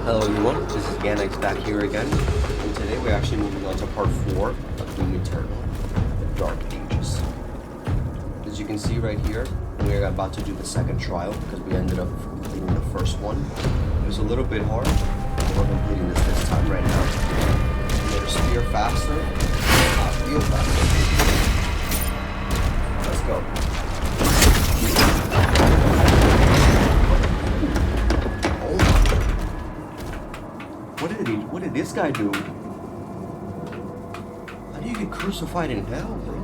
Hello everyone, this is Ganex back here again, and today we're actually moving on to part 4 of Doom Eternal, The Dark Ages. As you can see right here, we're about to do the second trial because we ended up completing the first one. It was a little bit hard, but we're completing this time right now. We're spear faster, heal faster. Let's go. What did this guy do? How do you get crucified in hell, bro?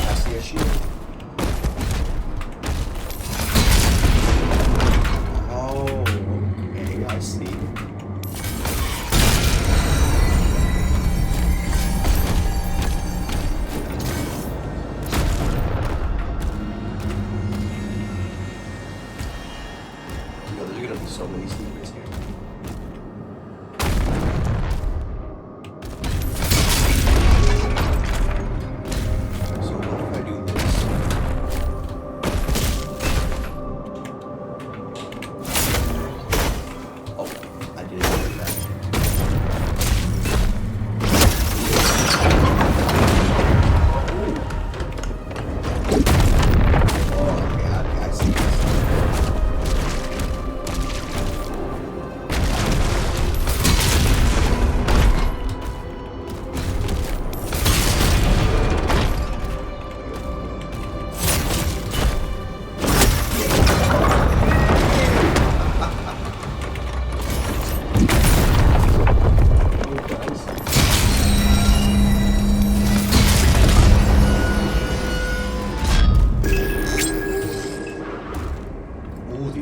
I see a shield. Oh, okay, I see. So many secrets here. So what if I do this? Oh, I didn't do that. Oh, okay, I see this.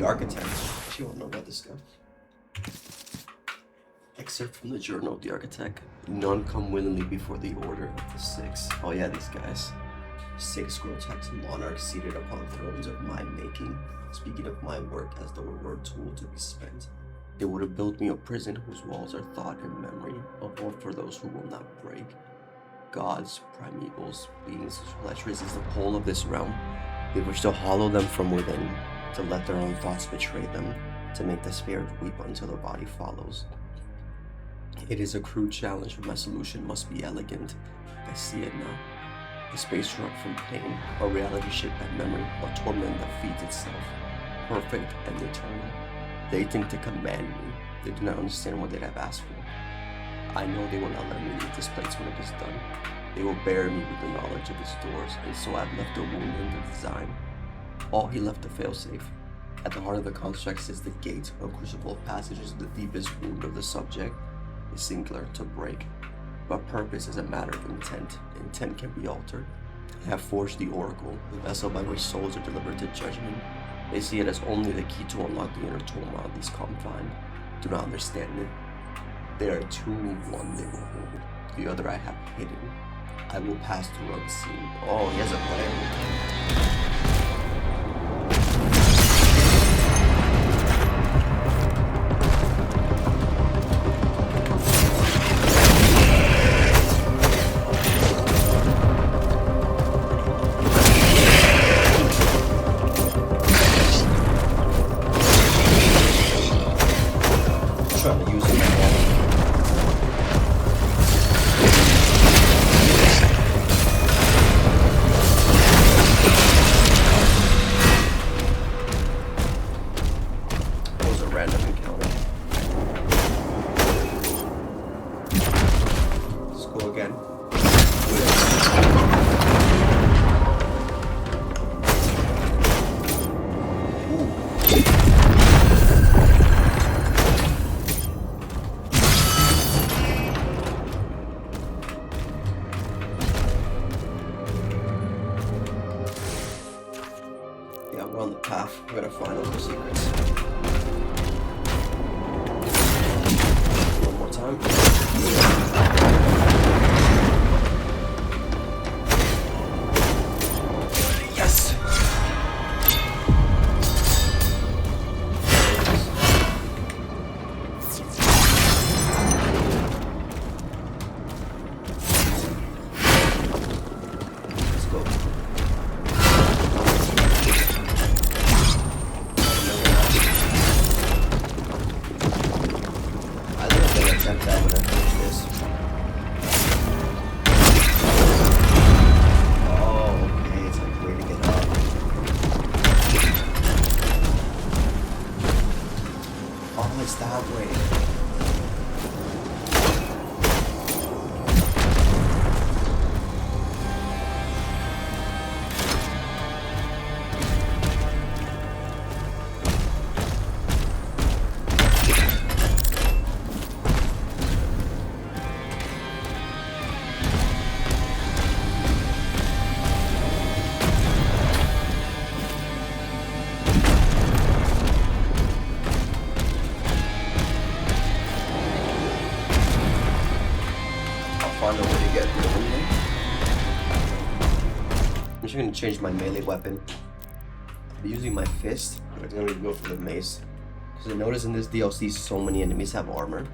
Architect. You don't know about this guy. Excerpt from the Journal of the Architect. None come willingly before the order of the six. Oh yeah, these guys. Six grotesque monarchs seated upon thrones of my making, speaking of my work as though it were a tool to be spent. They would have built me a prison whose walls are thought and memory, a vault for those who will not break. Gods, primevals, beings as lecherous as the pole of this realm, they wish to hollow them from within, to let their own thoughts betray them, to make the spirit weep until the body follows. It is a crude challenge, but my solution must be elegant. I see it now. A space drop from pain, a reality shaped by memory, a torment that feeds itself, perfect and eternal. They think to command me. They do not understand what they have asked for. I know they will not let me leave this place when it is done. They will bury me with the knowledge of its doors, and so I've left a wound in the design. All he left a failsafe. At the heart of the construct sits the gate, a crucible of passages to the deepest wound of the subject, is singular to break. But purpose is a matter of intent. Intent can be altered. I have forged the oracle, the vessel by which souls are delivered to judgment. They see it as only the key to unlock the inner turmoil of these confines. Do not understand it. There are two, one they will hold, the other I have hidden. I will pass through unseen. Oh, he has a plan. Trying to use it. That was a random encounter. Let's go again. Yeah, we're on the path. We're gonna find all the secrets. One more time. Yes! Let's go. actually gonna change my melee weapon. I'm using my fist, but I'm gonna go for the mace. Because I noticed in this DLC so many enemies have armor.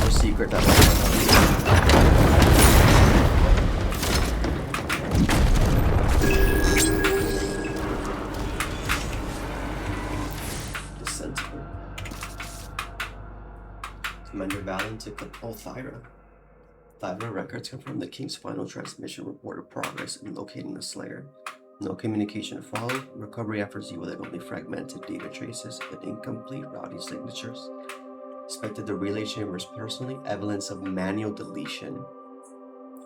Secret that the Sentinel. Commander Valen took up Thyra. Thyra records confirm the King's final transmission reported progress in locating the Slayer. No communication followed. Recovery efforts yielded only fragmented data traces and incomplete routing signatures. Inspected the relay chambers personally, evidence of manual deletion.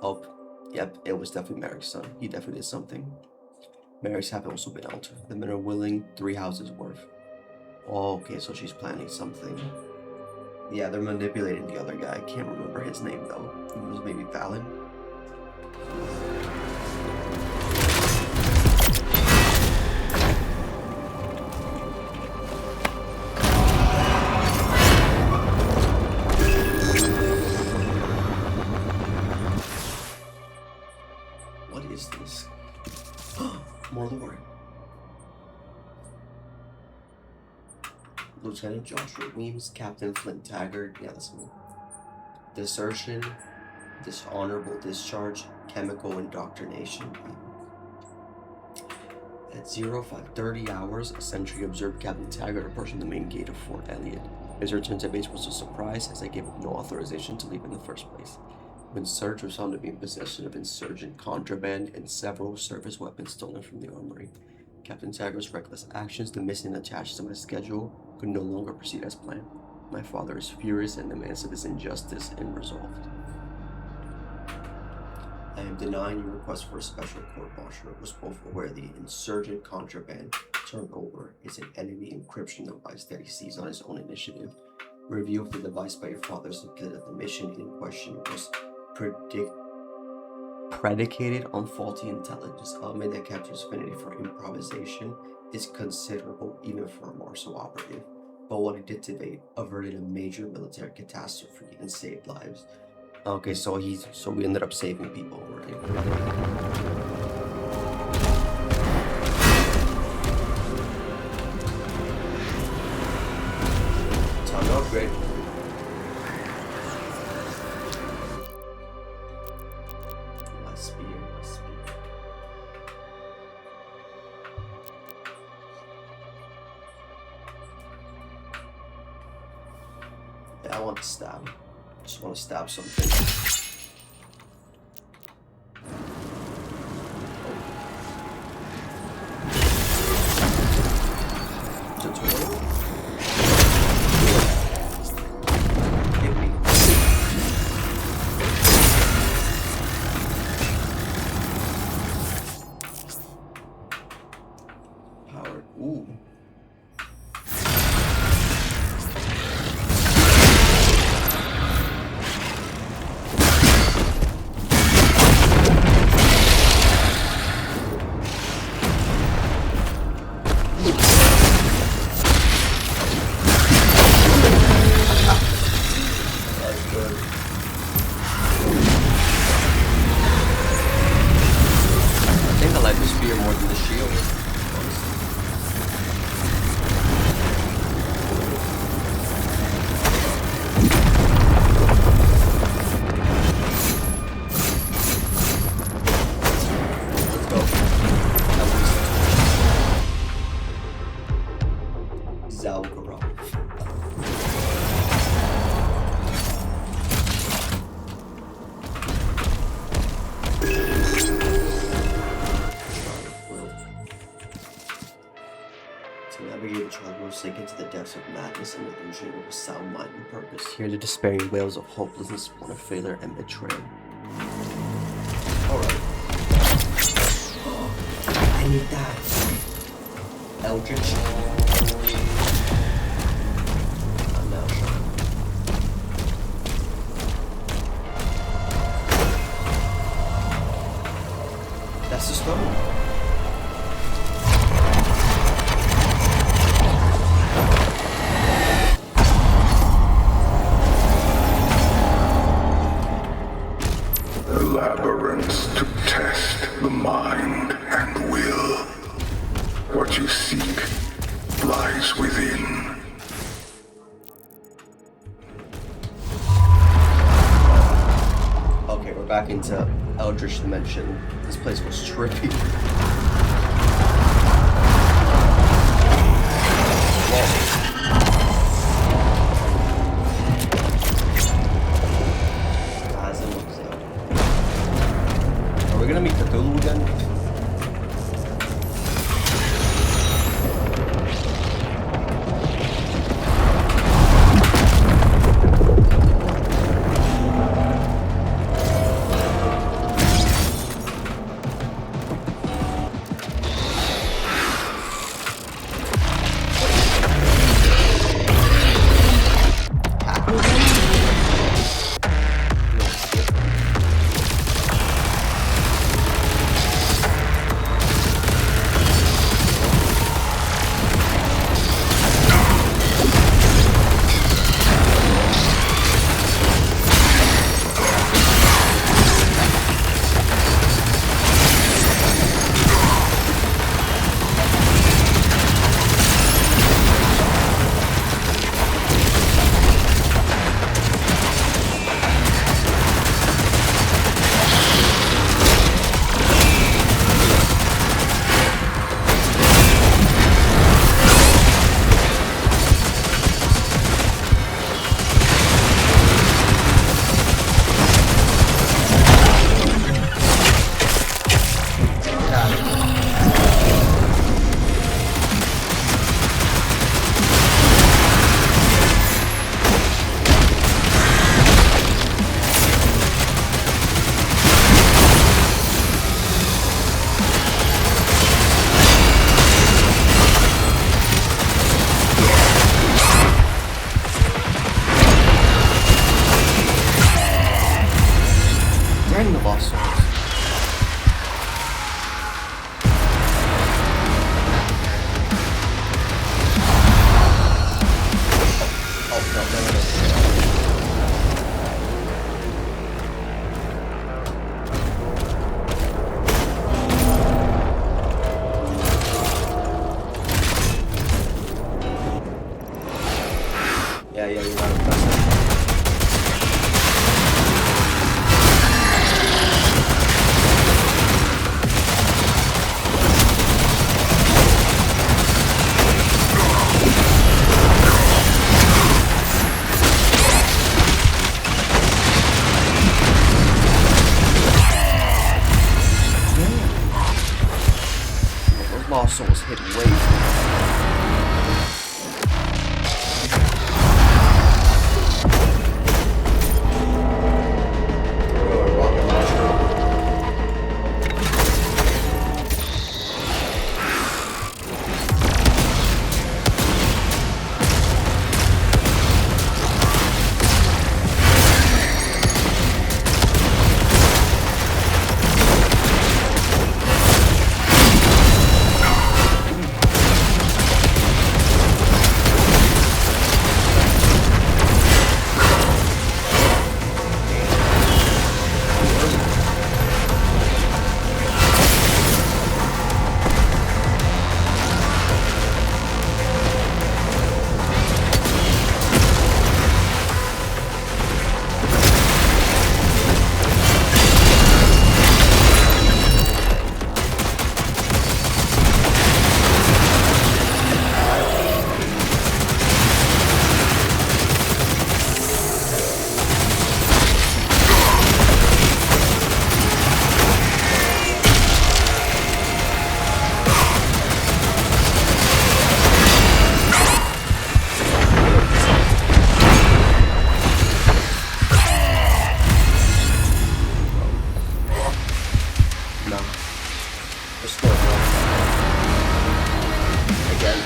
Oh, yep, it was definitely Merrick's son. He definitely did something. Merrick's have also been altered. The men are willing 3 houses worth. Oh, okay, so she's planning something. Yeah, they're manipulating the other guy. I can't remember his name though. It was maybe Valen. Lieutenant Joshua Weems, Captain Flint Taggart, yeah, that's me. Desertion, dishonorable discharge, chemical indoctrination. At 0530 hours, a sentry observed Captain Taggart approaching the main gate of Fort Elliott. His return to base was a surprise, as I gave him no authorization to leave in the first place. When Surge was found to be in possession of insurgent contraband and several service weapons stolen from the armory. Captain Taggart's reckless actions, the missing attached to my schedule, could no longer proceed as planned. My father is furious and demands of his injustice and resolved. I am denying your request for a special court martial. Was both aware the insurgent contraband turnover is an enemy encryption device that he sees on his own initiative. Review of the device by your father suggested that the mission in question was predicated on faulty intelligence, element that captures affinity for improvisation is considerable even for a Marshall operative. But what it did today averted a major military catastrophe and saved lives. Okay, so we ended up saving people, right? Time to upgrade. Yeah, I want to stab. Just want to stab something. Tutorial? Hit me. Powered. Ooh. the spear more than the shield, honestly. Let's go. Zalgarov. To navigate Chagos sink into the depths of madness and illusion with a sound mind and purpose. Hear the despairing wails of hopelessness, born of failure and betrayal. Alright. I need that. Eldritch. I'm now sure. That's the stone. Labyrinths to test the mind and will. What you seek lies within. Okay, we're back into Eldritch Dimension. This place was trippy. As it looks out. Are we gonna meet Cthulhu again? Dang the boss souls. Yeah, you're not impressive. Those lost souls hit way too rocket launcher. go, bro. Again.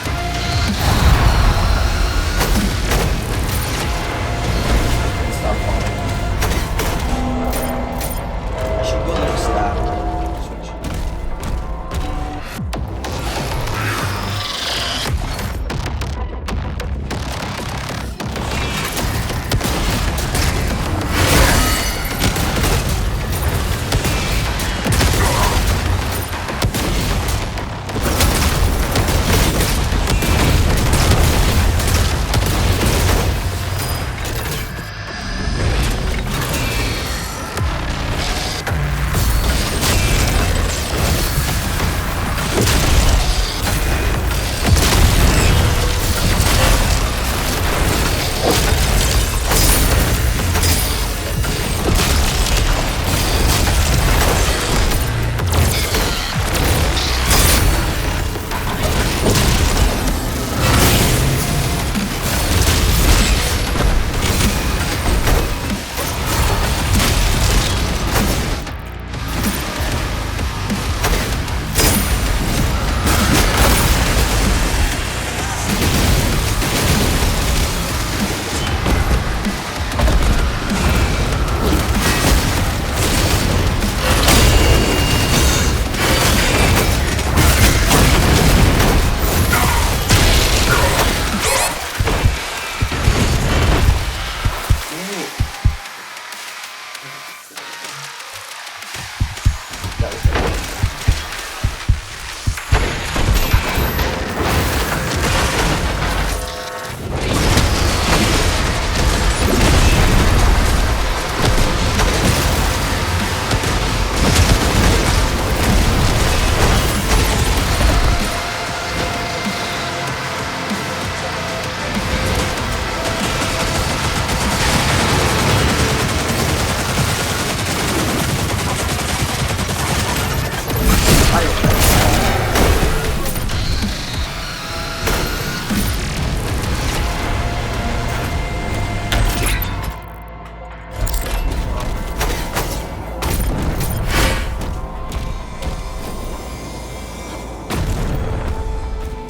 Stop falling. I should go like staff. Switch.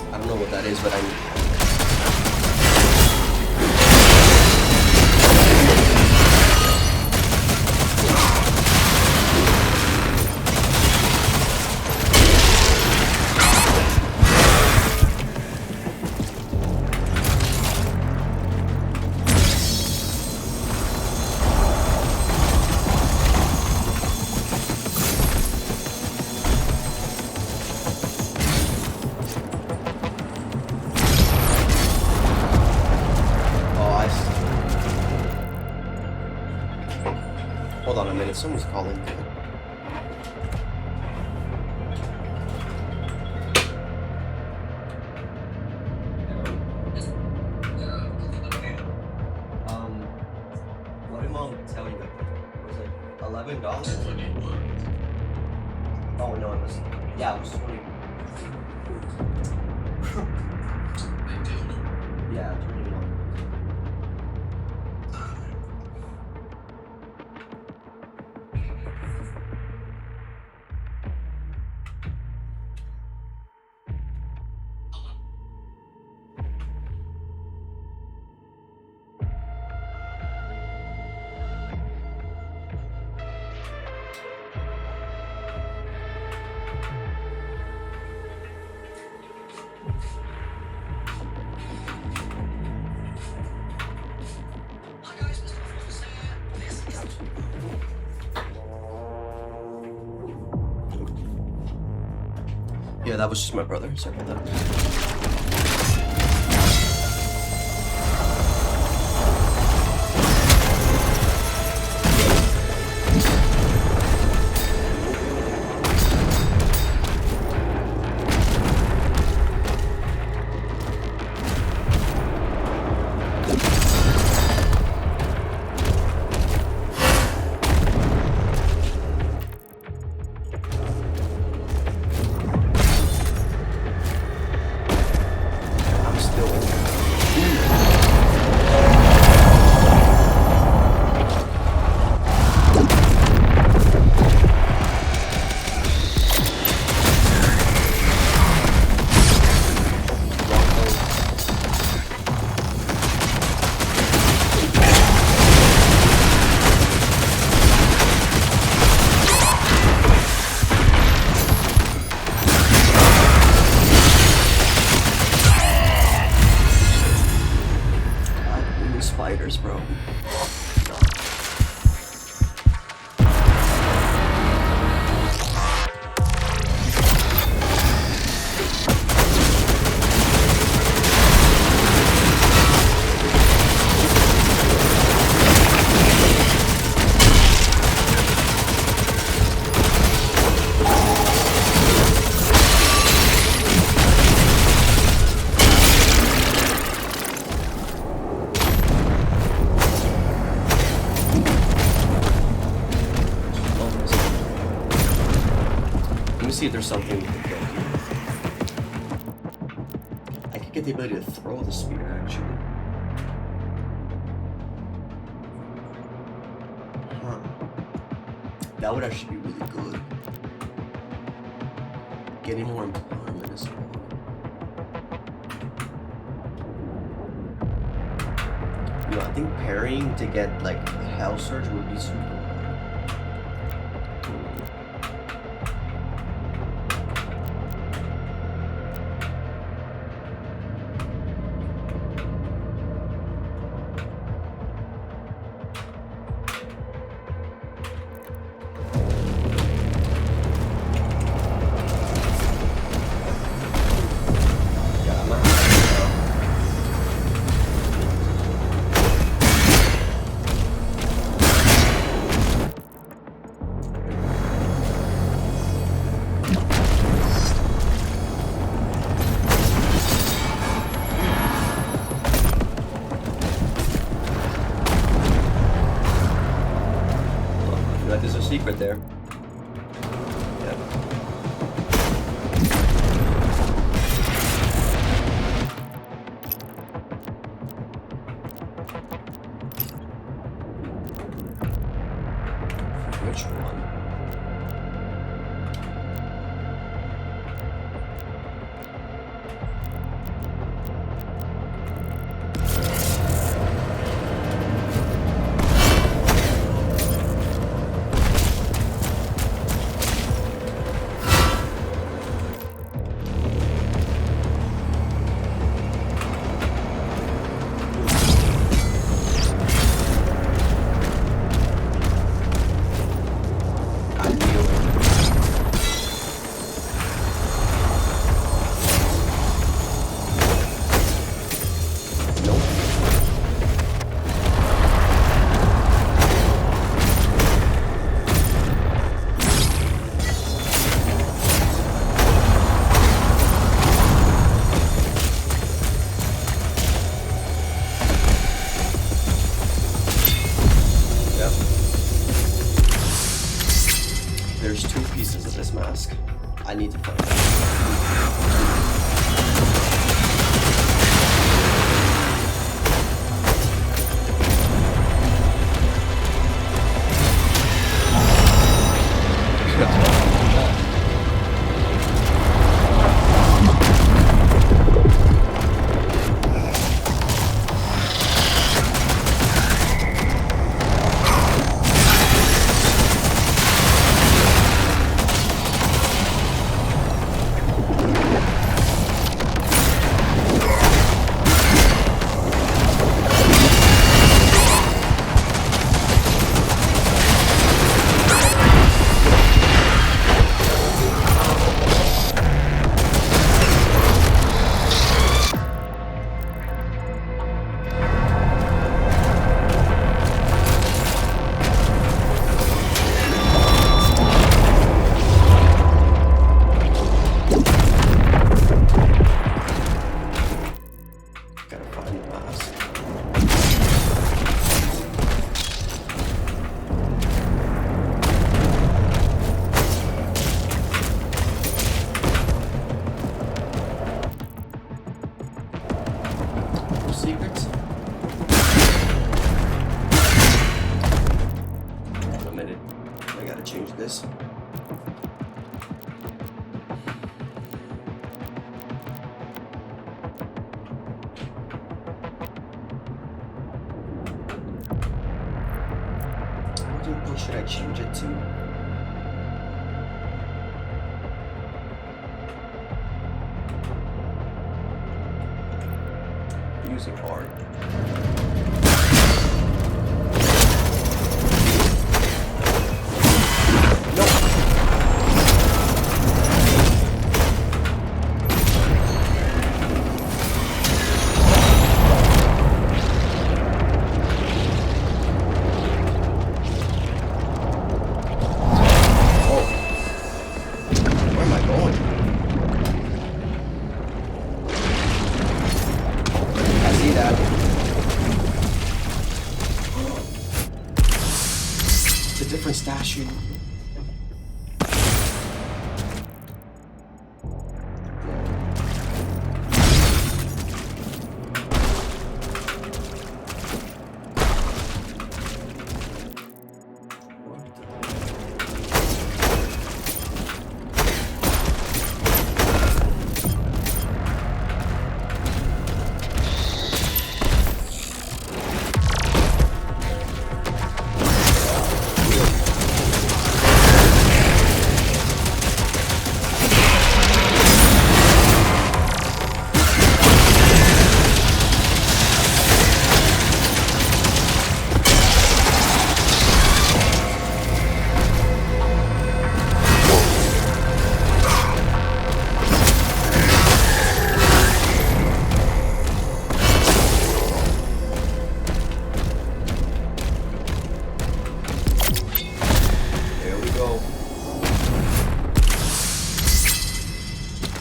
I don't know what that is, but I need. Hold on a minute, someone's calling. What did mom tell you? Was it $11? Oh no, it was, yeah, it was 20. Yeah, 21. Yeah, that was just my brother. Sorry about that. Get the ability to throw the spear, actually. Huh. That would actually be really good. Getting more empowerment as well. You know, I think parrying to get like Hell Surge would be super. There's a secret there. Yep. Which one? There's 2 pieces of this mask. I need to find out. Secrets? Wait a minute. I gotta change this. What should I change it to? Music art. Different statue.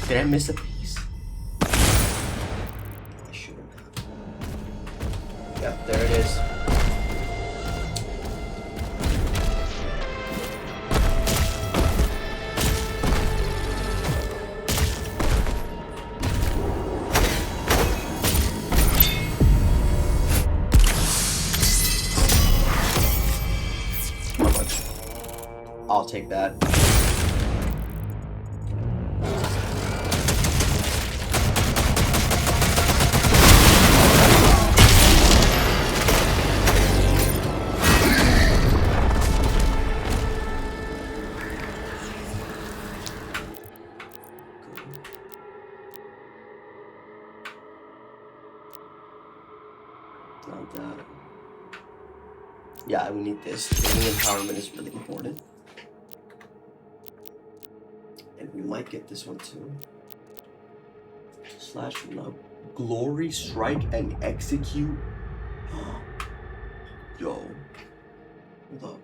Did I miss a piece? I shouldn't have. Yep, there it is. How much? I'll take that. Not that. Yeah, we need this. Daily empowerment is really important. And we might get this one too. Slash love. Glory, strike, and execute. Yo. Hold up.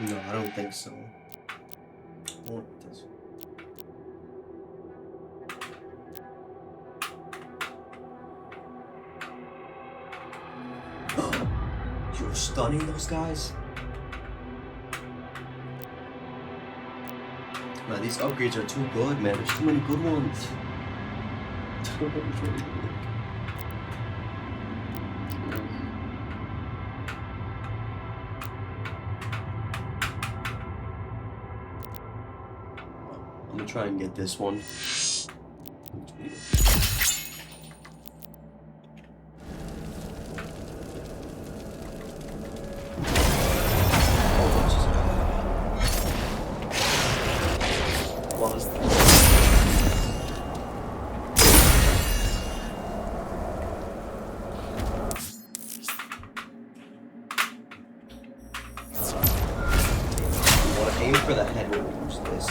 No, I don't think so. I want this. You're stunning those guys. Man, these upgrades are too good, man. There's too many good ones. I'm gonna try and get this one. Aim for the head when we use this.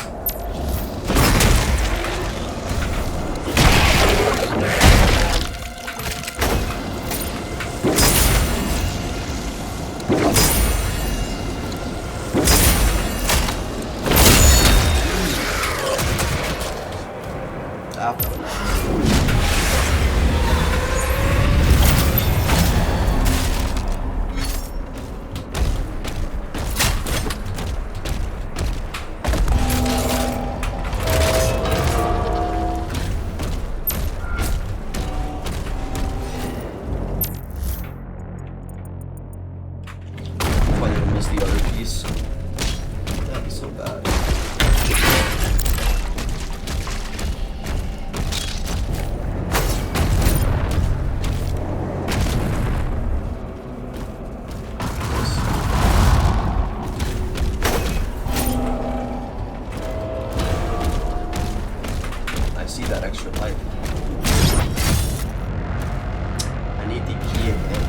The other piece. That'd be so bad. I see that extra light. I need the key again.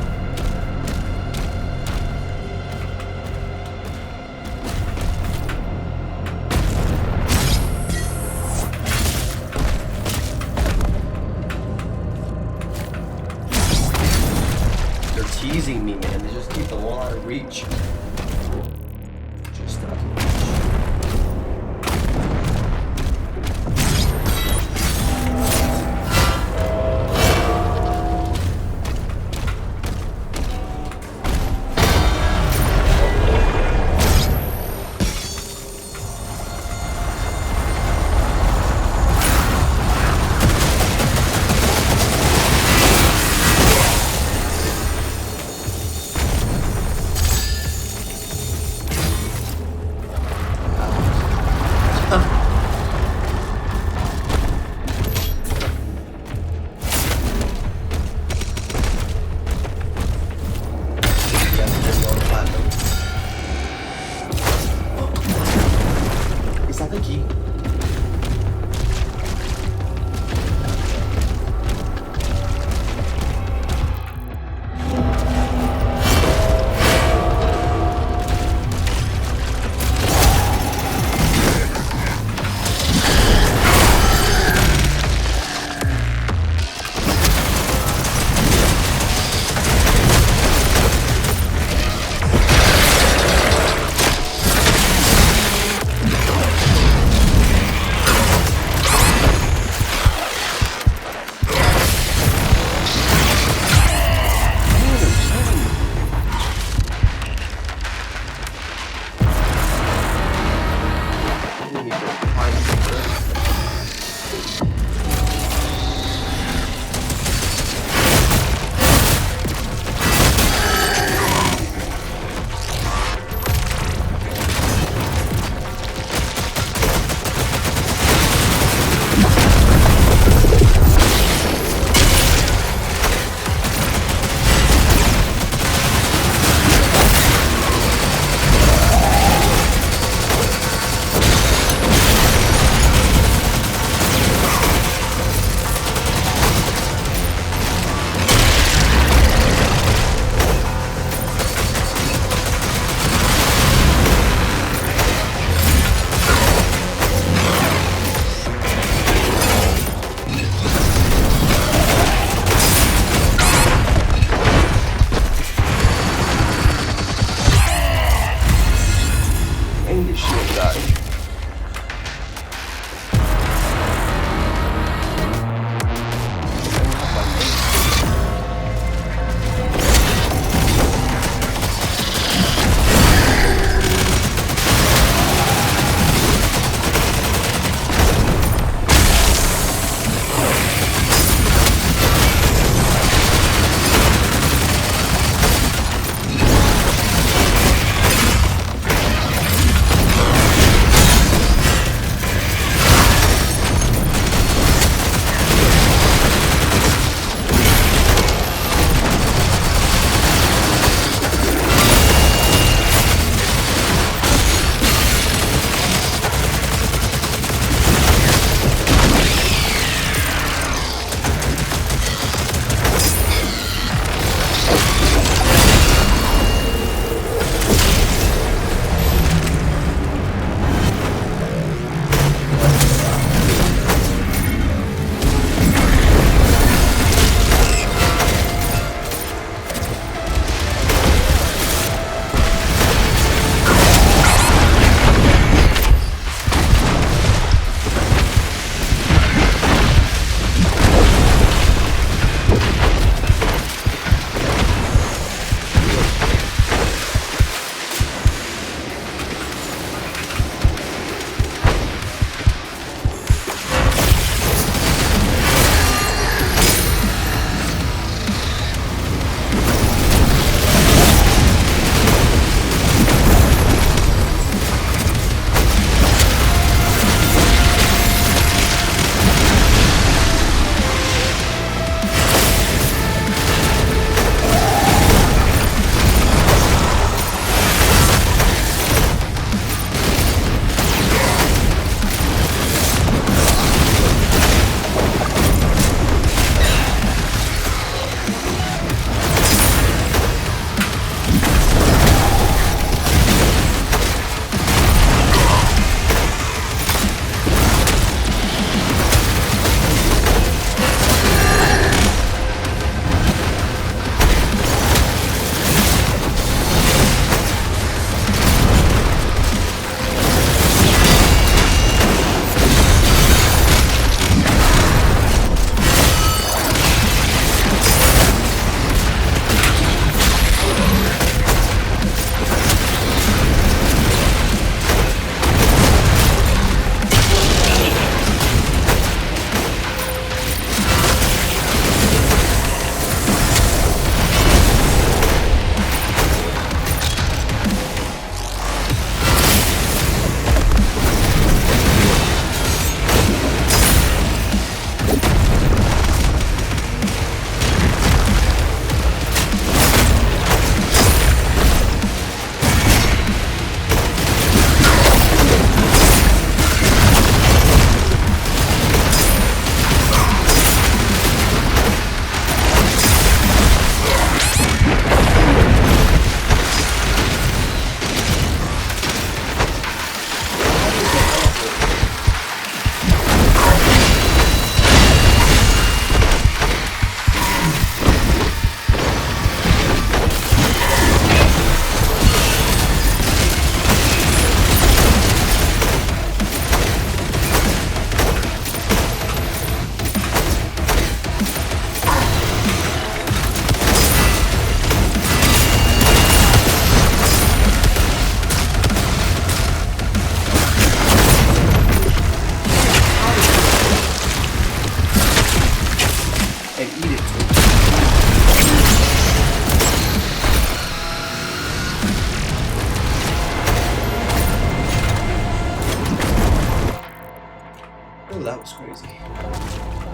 That was crazy.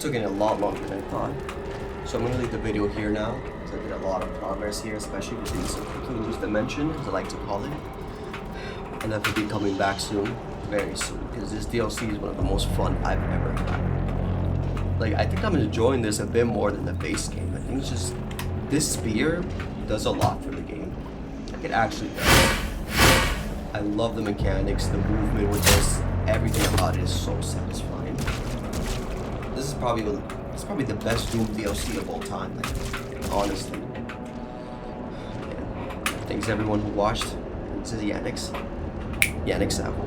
took it a lot longer than I thought. So I'm gonna leave the video here now, because I did a lot of progress here, especially with the King's Dimension, as I like to call it. And that will be coming back soon, very soon, because this DLC is one of the most fun I've ever had. Like, I think I'm enjoying this a bit more than the base game. I think it's just, this spear does a lot for the game. Like, it actually does. I love the mechanics, the movement with this, everything about it is so satisfying. This is probably the best Doom DLC of all time, like, honestly. Yeah. Thanks everyone who watched. This is Yannick Savo.